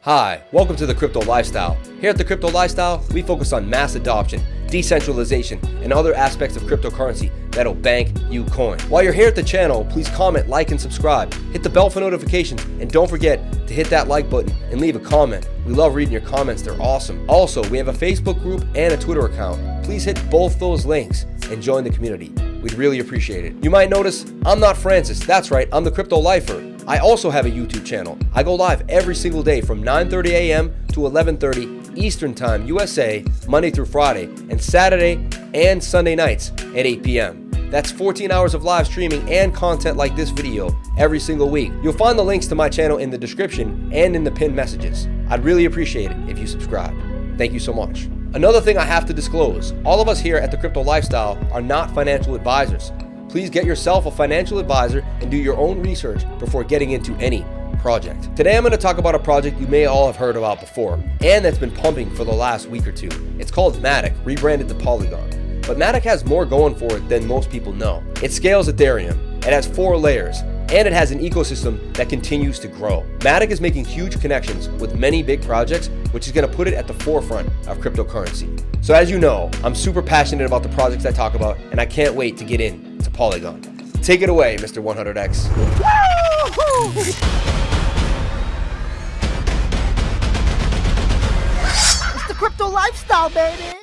Hi, welcome to the Crypto Lifestyle. Here at the Crypto Lifestyle, we focus on mass adoption, decentralization, and other aspects of cryptocurrency that'll bank you coin. While you're here at the channel, please comment, like, and subscribe. Hit the bell for notifications, and don't forget to hit that like button and leave a comment. We love reading your comments, they're awesome. Also, we have a Facebook group and a Twitter account. Please hit both those links and join the community. We'd really appreciate it. You might notice, I'm not Francis. That's right, I'm the Crypto Lifer. I also have a YouTube channel. I go live every single day from 9:30 a.m. to 11:30 Eastern Time, USA, Monday through Friday, and Saturday and Sunday nights at 8 p.m. That's 14 hours of live streaming and content like this video every single week. You'll find the links to my channel in the description and in the pinned messages. I'd really appreciate it if you subscribe. Thank you so much. Another thing I have to disclose, all of us here at the Crypto Lifestyle are not financial advisors. Please get yourself a financial advisor and do your own research before getting into any project. Today I'm going to talk about a project you may all have heard about before and that's been pumping for the last week or two. It's called Matic, rebranded to Polygon. But Matic has more going for it than most people know. It scales Ethereum, it has 4 layers, and it has an ecosystem that continues to grow. Matic is making huge connections with many big projects, which is going to put it at the forefront of cryptocurrency. So as you know, I'm super passionate about the projects I talk about, and I can't wait to get in to Polygon. Take it away, Mr. 100X. It's the Crypto Lifestyle, baby!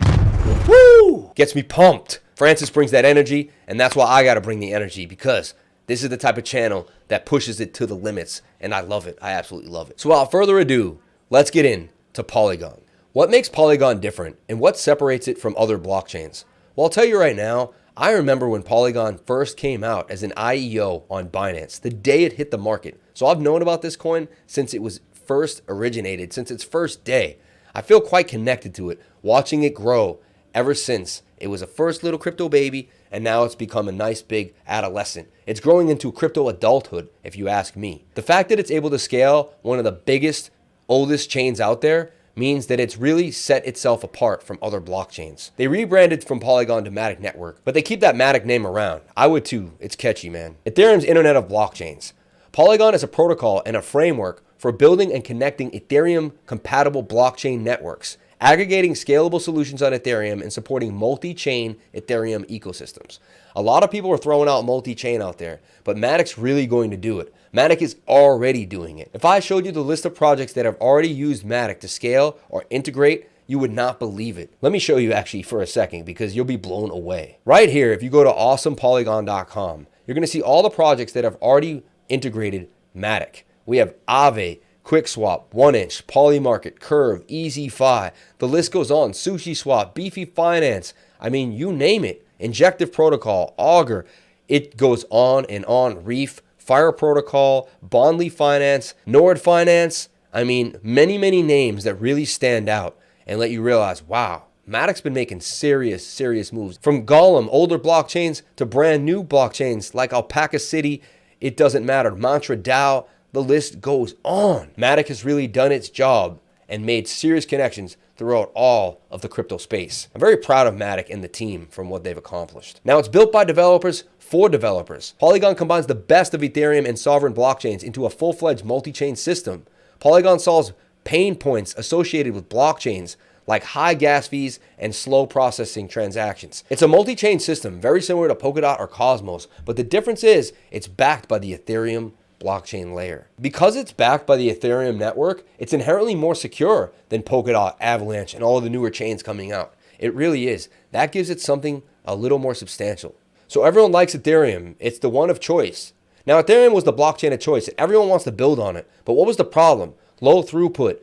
Woo! Gets me pumped. Francis brings that energy, and that's why I gotta bring the energy, because this is the type of channel that pushes it to the limits, and I love it. I absolutely love it. So without further ado, let's get into Polygon. What makes Polygon different, and what separates it from other blockchains? Well, I'll tell you right now, I remember when Polygon first came out as an IEO on Binance, the day it hit the market. So I've known about this coin since it was first originated, since its first day. I feel quite connected to it, watching it grow ever since. It was a first little crypto baby, and now it's become a nice big adolescent. It's growing into crypto adulthood, if you ask me. The fact that it's able to scale one of the biggest, oldest chains out there means that it's really set itself apart from other blockchains. They rebranded from Polygon to Matic Network, but they keep that Matic name around. I would too. It's catchy, man. Ethereum's Internet of Blockchains. Polygon is a protocol and a framework for building and connecting Ethereum-compatible blockchain networks, aggregating scalable solutions on Ethereum and supporting multi-chain Ethereum ecosystems. A lot of people are throwing out multi-chain out there, but Matic's really going to do it. Matic is already doing it. If I showed you the list of projects that have already used Matic to scale or integrate, you would not believe it. Let me show you actually for a second because you'll be blown away. Right here, if you go to awesomepolygon.com, you're going to see all the projects that have already integrated Matic. We have Aave, QuickSwap, 1inch, Polymarket, Curve, EasyFi. The list goes on. SushiSwap, Beefy Finance. I mean, you name it. Injective Protocol, Augur. It goes on and on. Reef, Fire Protocol, Bondly Finance, Nord Finance. I mean, many names that really stand out and let you realize, wow, Matic's been making serious moves. From Golem, older blockchains, to brand new blockchains like Alpaca City. It doesn't matter. Mantra DAO. The list goes on. Matic has really done its job and made serious connections throughout all of the crypto space. I'm very proud of Matic and the team from what they've accomplished. Now, it's built by developers for developers. Polygon combines the best of Ethereum and sovereign blockchains into a full-fledged multi-chain system. Polygon solves pain points associated with blockchains like high gas fees and slow processing transactions. It's a multi-chain system very similar to Polkadot or Cosmos, but the difference is it's backed by the Ethereum blockchain layer. Because it's backed by the Ethereum network, it's inherently more secure than Polkadot, Avalanche, and all the newer chains coming out. It really is. That gives it something a little more substantial. So everyone likes Ethereum. It's the one of choice. Now, Ethereum was the blockchain of choice, and everyone wants to build on it. But what was the problem? Low throughput,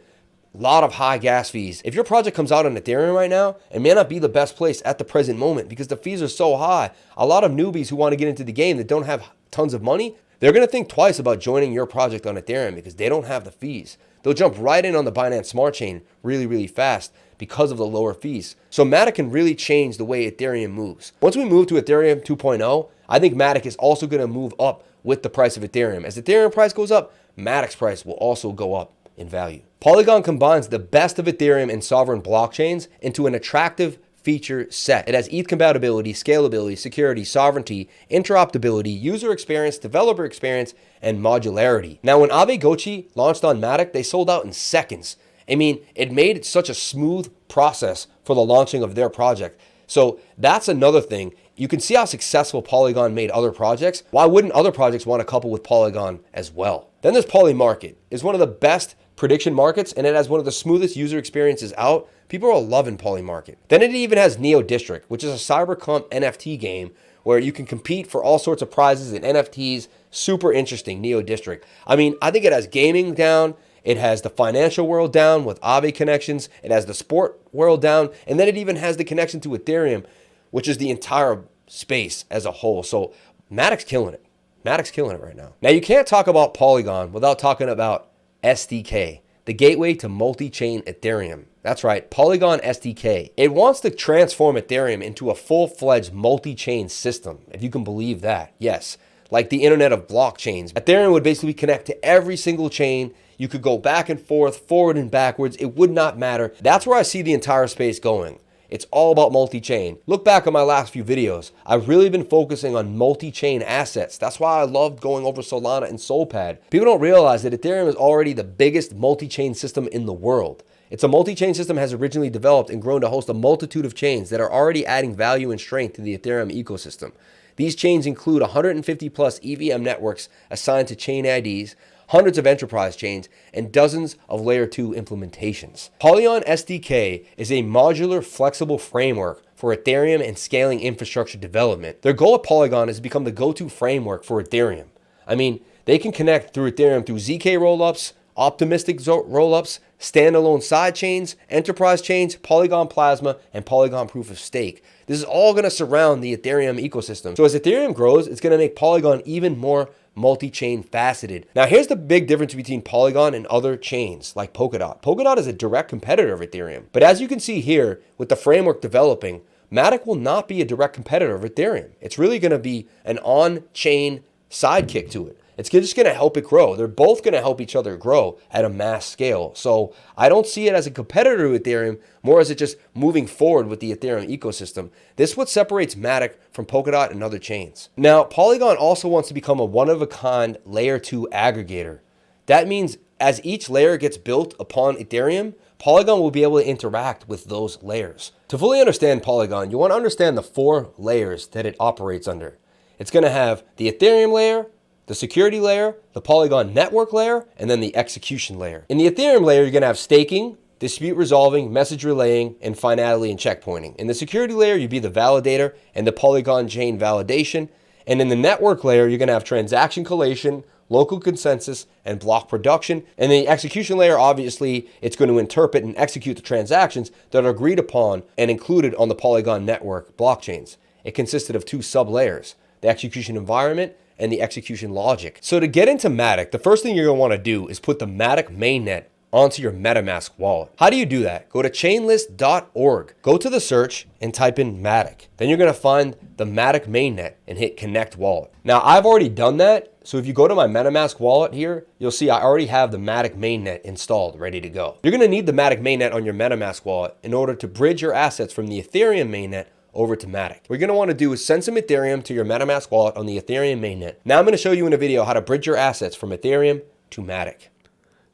a lot of high gas fees. If your project comes out on Ethereum right now, it may not be the best place at the present moment because the fees are so high. A lot of newbies who want to get into the game that don't have tons of money, they're going to think twice about joining your project on Ethereum because they don't have the fees. They'll jump right in on the Binance Smart Chain really fast because of the lower fees. So Matic can really change the way Ethereum moves. Once we move to Ethereum 2.0, I think Matic is also going to move up with the price of Ethereum. As Ethereum price goes up, Matic's price will also go up in value. Polygon combines the best of Ethereum and sovereign blockchains into an attractive feature set. It has ETH compatibility, scalability, security, sovereignty, interoperability, user experience, developer experience, and modularity. Now, when Aave Gochi launched on Matic, they sold out in seconds. I mean, it made such a smooth process for the launching of their project. So that's another thing. You can see how successful Polygon made other projects. Why wouldn't other projects want to couple with Polygon as well? Then there's Poly Market. It's one of the best prediction markets, and it has one of the smoothest user experiences out. People are loving Poly Market. Then it even has Neo District, which is a cyberpunk NFT game where you can compete for all sorts of prizes and NFTs. Super interesting, Neo District. I mean, I think it has gaming down. It has the financial world down with Aave connections. It has the sport world down. And then it even has the connection to Ethereum, which is the entire space as a whole. So Matic's killing it. Matic's killing it right now. Now, you can't talk about Polygon without talking about SDK, the gateway to multi-chain Ethereum. That's right, Polygon SDK. It wants to transform Ethereum into a full-fledged multi-chain system, if you can believe that. Yes, like the internet of blockchains. Ethereum would basically connect to every single chain. You could go back and forth, forward and backwards. It would not matter. That's where I see the entire space going. It's all about multi-chain. Look back on my last few videos. I've really been focusing on multi-chain assets. That's why I loved going over Solana and SolPad. People don't realize that Ethereum is already the biggest multi-chain system in the world. It's a multi-chain system has originally developed and grown to host a multitude of chains that are already adding value and strength to the Ethereum ecosystem. These chains include 150 plus EVM networks assigned to chain IDs, hundreds of enterprise chains, and dozens of layer 2 implementations. Polygon SDK is a modular, flexible framework for Ethereum and scaling infrastructure development. Their goal at Polygon is to become the go-to framework for Ethereum. I mean, they can connect through Ethereum through ZK rollups, optimistic rollups, standalone side chains, enterprise chains, Polygon Plasma, and Polygon Proof of Stake. This is all going to surround the Ethereum ecosystem. So as Ethereum grows, it's going to make Polygon even more multi-chain faceted. Now, here's the big difference between Polygon and other chains like Polkadot. Polkadot is a direct competitor of Ethereum. But as you can see here, with the framework developing, Matic will not be a direct competitor of Ethereum. It's really going to be an on-chain sidekick to it. It's just going to help it grow. They're both going to help each other grow at a mass scale. So I don't see it as a competitor to Ethereum, more as it just moving forward with the Ethereum ecosystem. This is what separates Matic from Polkadot and other chains. Now, Polygon also wants to become a one-of-a-kind layer 2 aggregator. That means as each layer gets built upon Ethereum, Polygon will be able to interact with those layers. To fully understand Polygon, you want to understand the 4 layers that it operates under. It's going to have the Ethereum layer, the security layer, the Polygon network layer, and then the execution layer. In the Ethereum layer, you're going to have staking, dispute resolving, message relaying, and finality and checkpointing. In the security layer, you'd be the validator and the Polygon chain validation. And in the network layer, you're going to have transaction collation, local consensus, and block production. And the execution layer, obviously, it's going to interpret and execute the transactions that are agreed upon and included on the Polygon network blockchains. It consisted of 2 sub-layers, the execution environment and the execution logic. So to get into Matic, the first thing you're going to want to do is put the Matic mainnet onto your MetaMask wallet. How do you do that? Go to chainlist.org. Go to the search and type in Matic. Then you're going to find the Matic mainnet and hit connect wallet. Now, I've already done that. So if you go to my MetaMask wallet here, you'll see I already have the Matic mainnet installed, ready to go. You're going to need the Matic mainnet on your MetaMask wallet in order to bridge your assets from the Ethereum mainnet over to Matic. What you're going to want to do is send some Ethereum to your MetaMask wallet on the Ethereum mainnet. Now I'm going to show you in a video how to bridge your assets from Ethereum to Matic.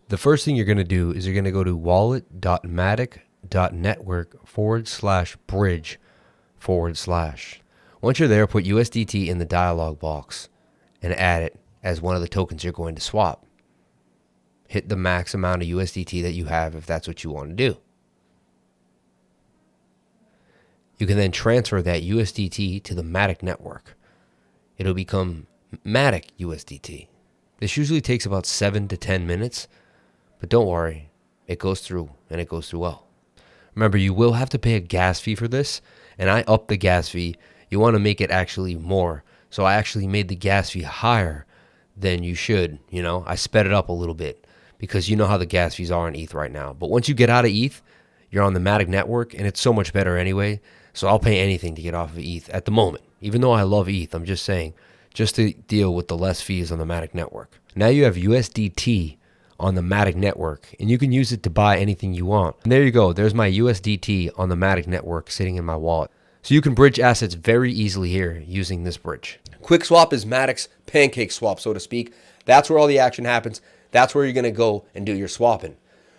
The first thing you're going to do is you're going to go to wallet.matic.network/bridge/. Once you're there, put USDT in the dialog box and add it as one of the tokens you're going to swap. Hit the max amount of USDT that you have if that's what you want to do. You can then transfer that USDT to the Matic network. It'll become Matic USDT. This usually takes about 7 to 10 minutes, but don't worry, it goes through and it goes through well. Remember, you will have to pay a gas fee for this, and I upped the gas fee. You want to make it actually more. So I actually made the gas fee higher than you should. You know, I sped it up a little bit because you know how the gas fees are on ETH right now. But once you get out of ETH, you're on the Matic network, and it's so much better anyway. So I'll pay anything to get off of ETH at the moment. Even though I love ETH, I'm just saying, just to deal with the less fees on the Matic network. Now you have USDT on the Matic network, and you can use it to buy anything you want. And there you go. There's my USDT on the Matic network sitting in my wallet. So you can bridge assets very easily here using this bridge. QuickSwap is Matic's pancake swap, so to speak. That's where all the action happens. That's where you're going to go and do your swapping.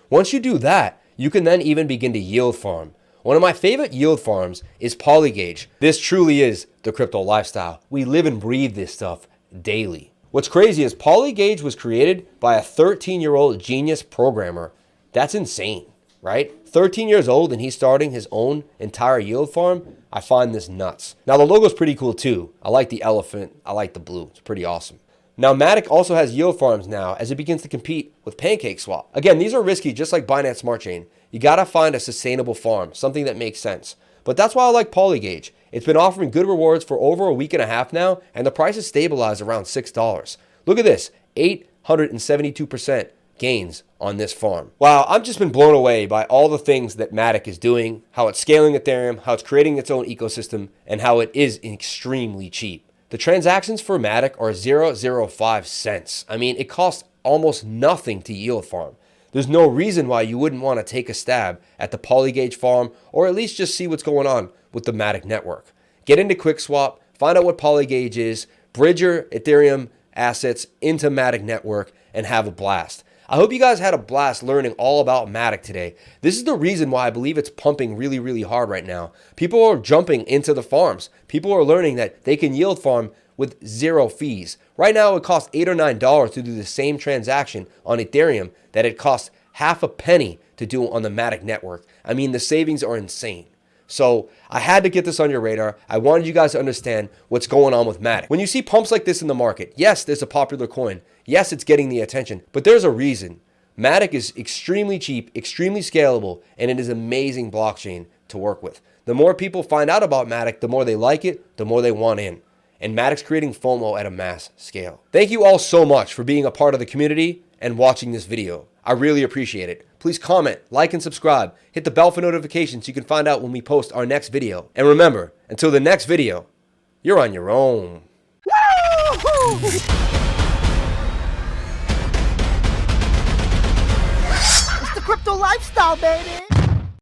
Once you do that, you can then even begin to yield farm. One of my favorite yield farms is Polygauge. This truly is the crypto lifestyle. We live and breathe this stuff daily. What's crazy is Polygauge was created by a 13-year-old genius programmer. That's insane, right? 13 years old and he's starting his own entire yield farm. I find this nuts. Now the logo's pretty cool too. I like the elephant. I like the blue. It's pretty awesome. Now Matic also has yield farms now as it begins to compete with PancakeSwap. Again, these are risky just like Binance Smart Chain. You gotta find a sustainable farm, something that makes sense. But that's why I like Polygauge. It's been offering good rewards for over a week and a half now, and the price is stabilized around $6. Look at this, 872% gains on this farm. Wow, I've just been blown away by all the things that Matic is doing, how it's scaling Ethereum, how it's creating its own ecosystem, and how it is extremely cheap. The transactions for Matic are 0.05 cents. I mean, it costs almost nothing to yield farm. There's no reason why you wouldn't want to take a stab at the Polygauge farm, or at least just see what's going on with the Matic network. Get into QuickSwap, find out what Polygauge is, bridge your Ethereum assets into Matic network, and have a blast. I hope you guys had a blast learning all about Matic today. This is the reason why I believe it's pumping really, really hard right now. People are jumping into the farms. People are learning that they can yield farm with zero fees. Right now, it costs $8 or $9 to do the same transaction on Ethereum that it costs half a penny to do on the Matic network. I mean, the savings are insane. So I had to get this on your radar. I wanted you guys to understand what's going on with Matic. When you see pumps like this in the market, yes, there's a popular coin. Yes, it's getting the attention, but there's a reason. Matic is extremely cheap, extremely scalable, and it is an amazing blockchain to work with. The more people find out about Matic, the more they like it, the more they want in. And Matic's creating FOMO at a mass scale. Thank you all so much for being a part of the community and watching this video. I really appreciate it. Please comment, like, and subscribe. Hit the bell for notifications so you can find out when we post our next video. And remember, until the next video, you're on your own. Woo-hoo! It's the crypto lifestyle, baby.